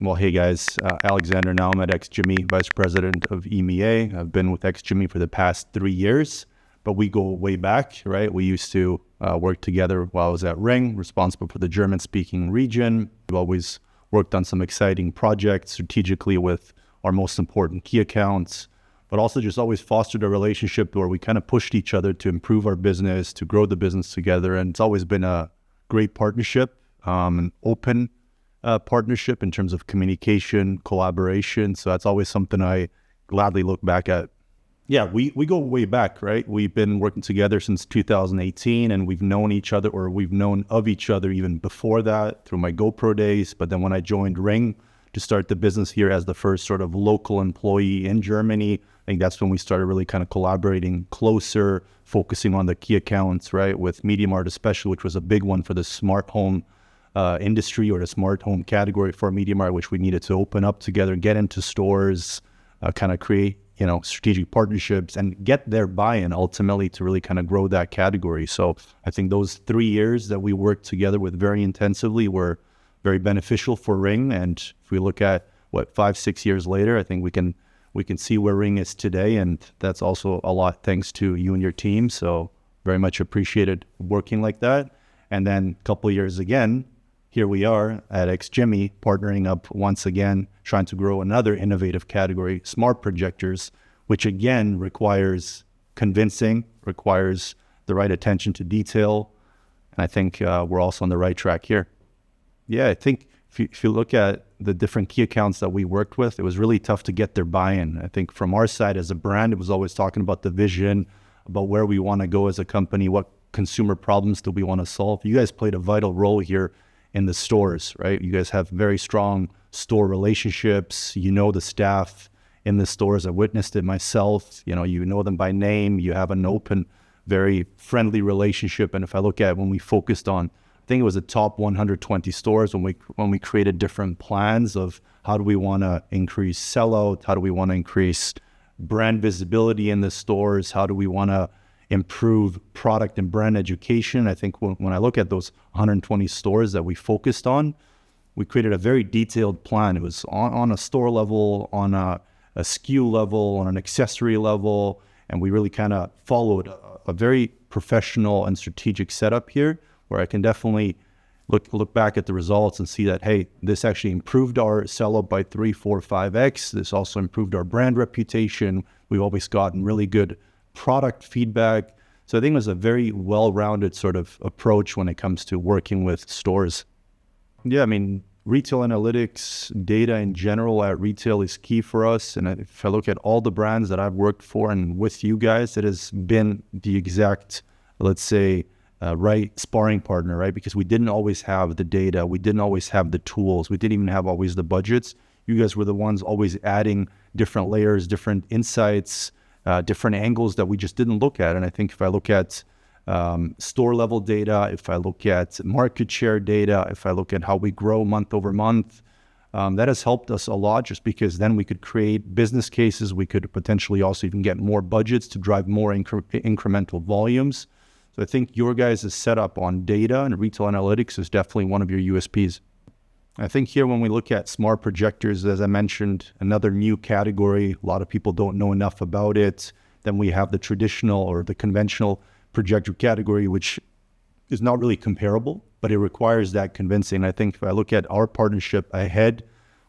Well, hey guys, Alexander now. I'm at XGIMI, Vice President of EMEA. I've been with XGIMI for the past 3 years, but we go way back, right? We used to work together while I was at Ring, responsible for the German-speaking region. We've always worked on some exciting projects strategically with our most important key accounts, but also just always fostered a relationship where we kind of pushed each other to improve our business, to grow the business together. And it's always been a great partnership, an open partnership in terms of communication, collaboration. So that's always something I gladly look back at. Yeah, we go way back, right? We've been working together since 2018, and we've known each other, or we've known of each other even before that through my GoPro days. But then when I joined Ring to start the business here as the first sort of local employee in Germany, I think that's when we started really kind of collaborating closer, focusing on the key accounts, right? With MediaMarkt especially, which was a big one for the smart home industry, or the smart home category for MediaMarkt, which we needed to open up together, get into stores, kind of create, strategic partnerships and get their buy-in ultimately to really kind of grow that category. So I think those 3 years that we worked together with very intensively were very beneficial for Ring. And if we look at 5-6 years later, I think we can see where Ring is today. And that's also a lot thanks to you and your team. So very much appreciated working like that. And then a couple of years again, here we are at XGIMI, partnering up once again, trying to grow another innovative category, smart projectors, which again requires convincing, requires the right attention to detail. And I think we're also on the right track here. Yeah, I think if you look at the different key accounts that we worked with, it was really tough to get their buy-in. I think from our side as a brand, it was always talking about the vision, about where we want to go as a company, what consumer problems do we want to solve. You guys played a vital role here in the stores, right? You guys have very strong store relationships. You know the staff in the stores. I witnessed it myself. You know them by name. You have an open, very friendly relationship. And if I look at when we focused on, I think it was the top 120 stores when we created different plans of how do we want to increase sellout, how do we want to increase brand visibility in the stores, how do we want to improve product and brand education. I think when I look at those 120 stores that we focused on, we created a very detailed plan. It was on a store level, on a SKU level, on an accessory level, and we really kind of followed a very professional and strategic setup here, where I can definitely look back at the results and see that, hey, this actually improved our sellout by 3, 4, 5x. This also improved our brand reputation. We've always gotten really good product feedback. So I think it was a very well-rounded sort of approach when it comes to working with stores. Yeah, I mean, retail analytics, data in general at retail is key for us. And if I look at all the brands that I've worked for and with you guys, it has been the exact, let's say, right sparring partner, right? Because we didn't always have the data. We didn't always have the tools. We didn't even have always the budgets. You guys were the ones always adding different layers, different insights, different angles that we just didn't look at. And I think if I look at store level data, if I look at market share data, if I look at how we grow month over month, that has helped us a lot, just because then we could create business cases. We could potentially also even get more budgets to drive more incremental volumes. So I think your guys' setup on data and retail analytics is definitely one of your USPs. I think here when we look at smart projectors, as I mentioned, another new category, a lot of people don't know enough about it. Then we have the traditional or the conventional projector category, which is not really comparable, but it requires that convincing. I think if I look at our partnership ahead,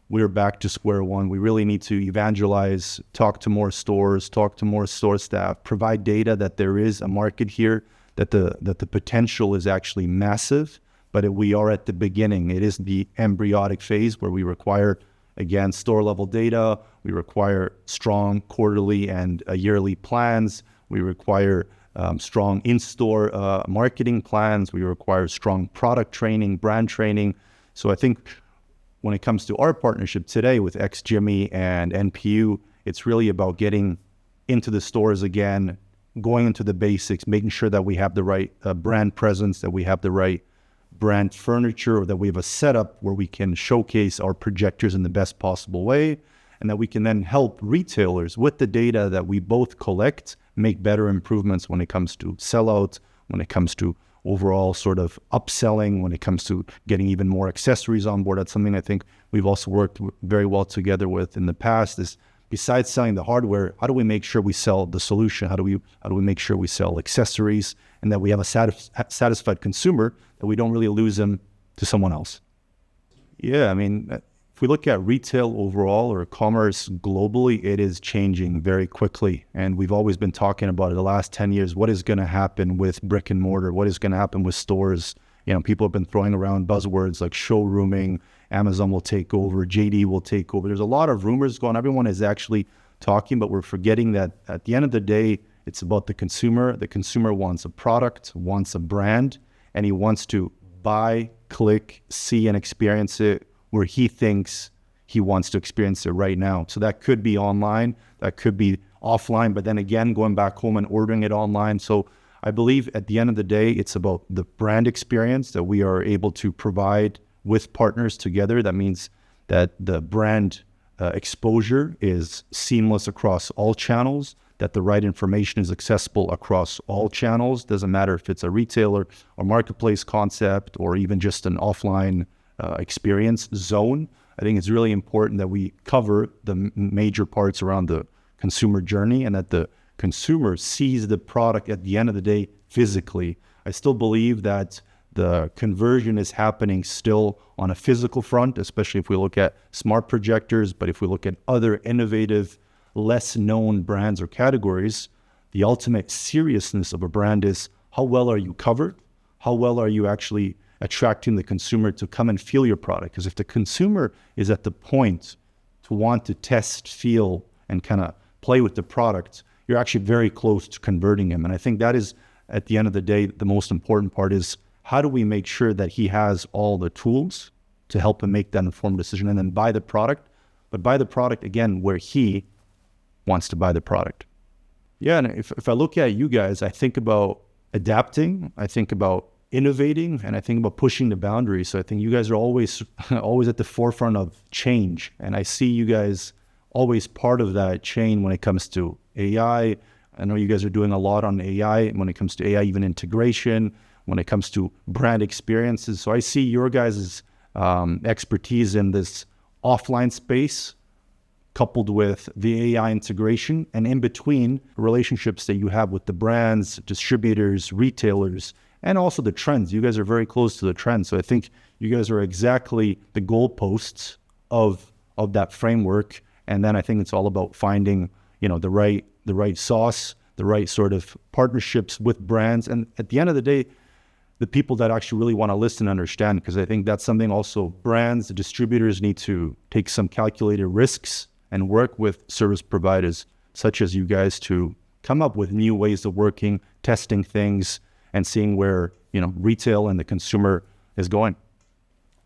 we're back to square one. We really need to evangelize, talk to more stores, talk to more store staff, provide data that there is a market here, that the potential is actually massive. But we are at the beginning. It is the embryonic phase where we require, again, store level data. We require strong quarterly and yearly plans. We require strong in-store marketing plans. We require strong product training, brand training. So I think when it comes to our partnership today with XGIMI and NPU, it's really about getting into the stores again, going into the basics, making sure that we have the right brand presence, that we have the right brand furniture, or that we have a setup where we can showcase our projectors in the best possible way, and that we can then help retailers with the data that we both collect make better improvements when it comes to sellout, when it comes to overall sort of upselling when it comes to getting even more accessories on board. That's something I think we've also worked very well together with in the past is, besides selling the hardware, how do we make sure we sell the solution? How do we make sure we sell accessories and that we have a satisfied consumer, that we don't really lose them to someone else? Yeah, I mean, if we look at retail overall or commerce globally, it is changing very quickly. And we've always been talking about it the last 10 years. What is going to happen with brick and mortar? What is going to happen with stores? You know, people have been throwing around buzzwords like showrooming, Amazon will take over, JD will take over. There's a lot of rumors going. Everyone is actually talking, but we're forgetting that at the end of the day, it's about the consumer. The consumer wants a product, wants a brand, and he wants to buy, click, see, and experience it where he thinks he wants to experience it right now. So that could be online, that could be offline, but then again, going back home and ordering it online. So I believe at the end of the day, it's about the brand experience that we are able to provide with partners together. That means that the brand exposure is seamless across all channels, that the right information is accessible across all channels. Doesn't matter if it's a retailer or marketplace concept or even just an offline experience zone. I think it's really important that we cover the major parts around the consumer journey and that the consumer sees the product at the end of the day physically. I still believe that the conversion is happening still on a physical front, especially if we look at smart projectors. But if we look at other innovative, less known brands or categories, the ultimate seriousness of a brand is how well are you covered? How well are you actually attracting the consumer to come and feel your product? Because if the consumer is at the point to want to test, feel, and kind of play with the product, you're actually very close to converting him. And I think that is, at the end of the day, the most important part is how do we make sure that he has all the tools to help him make that informed decision and then buy the product, but buy the product, again, where he wants to buy the product. Yeah, and if I look at you guys, I think about adapting, I think about innovating, and I think about pushing the boundaries. So I think you guys are always at the forefront of change. And I see you guys always part of that chain when it comes to AI. I know you guys are doing a lot on AI when it comes to AI, even integration, when it comes to brand experiences. So I see your guys' expertise in this offline space coupled with the AI integration, and in between relationships that you have with the brands, distributors, retailers, and also the trends. You guys are very close to the trends. So I think you guys are exactly the goalposts of that framework. And then I think it's all about finding, the right sauce, the right sort of partnerships with brands. And at the end of the day, the people that actually really want to listen and understand, because I think that's something also brands, the distributors need to take some calculated risks and work with service providers such as you guys to come up with new ways of working, testing things, and seeing where, retail and the consumer is going.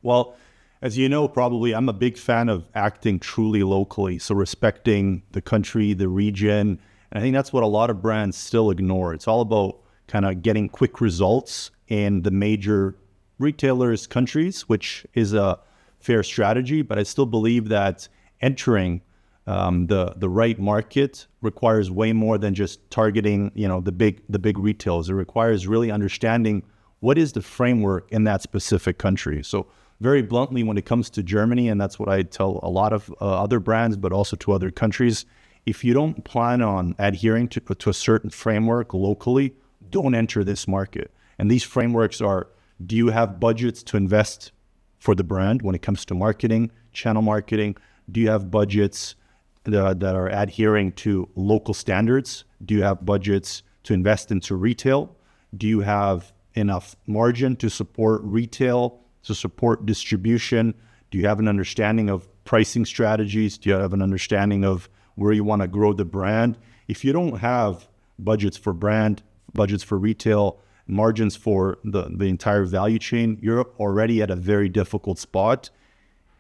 Well, as you know, probably I'm a big fan of acting truly locally. So respecting the country, the region. And I think that's what a lot of brands still ignore. It's all about kind of getting quick results in the major retailers' countries, which is a fair strategy. But I still believe that entering the right market requires way more than just targeting, the big retailers. It requires really understanding what is the framework in that specific country. So very bluntly, when it comes to Germany, and that's what I tell a lot of other brands, but also to other countries, if you don't plan on adhering to a certain framework locally, don't enter this market. And these frameworks are, do you have budgets to invest for the brand when it comes to marketing, channel marketing? Do you have budgets that are adhering to local standards? Do you have budgets to invest into retail? Do you have enough margin to support retail, to support distribution? Do you have an understanding of pricing strategies? Do you have an understanding of where you want to grow the brand? If you don't have budgets for brand, budgets for retail, margins for the entire value chain, you're already at a very difficult spot.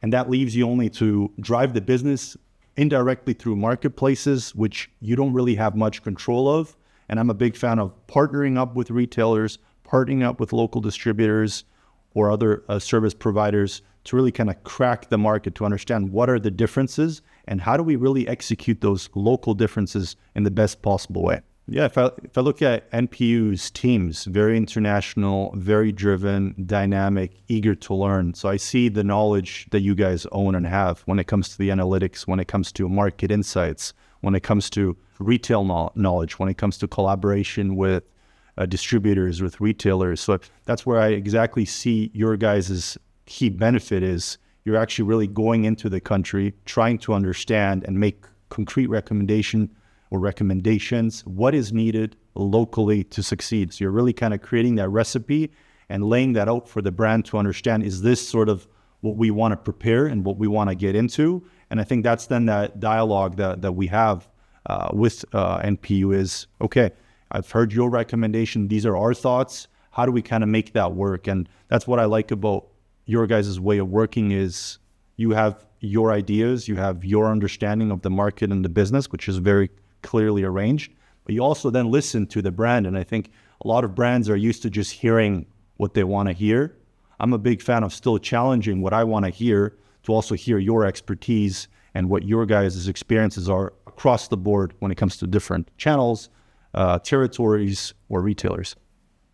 And that leaves you only to drive the business indirectly through marketplaces, which you don't really have much control of. And I'm a big fan of partnering up with retailers, partnering up with local distributors or other service providers to really kind of crack the market, to understand what are the differences and how do we really execute those local differences in the best possible way. Yeah, if I look at NPU's teams, very international, very driven, dynamic, eager to learn. So I see the knowledge that you guys own and have when it comes to the analytics, when it comes to market insights, when it comes to retail knowledge, when it comes to collaboration with distributors, with retailers. So that's where I exactly see your guys' key benefit is you're actually really going into the country, trying to understand and make concrete recommendations, what is needed locally to succeed. So you're really kind of creating that recipe and laying that out for the brand to understand, is this sort of what we want to prepare and what we want to get into? And I think that's then that dialogue that we have with NPU is, okay, I've heard your recommendation. These are our thoughts. How do we kind of make that work? And that's what I like about your guys' way of working is you have your ideas, you have your understanding of the market and the business, which is very clearly arranged, but you also then listen to the brand. And I think a lot of brands are used to just hearing what they want to hear. I'm a big fan of still challenging what I want to hear to also hear your expertise and what your guys' experiences are across the board when it comes to different channels, territories, or retailers.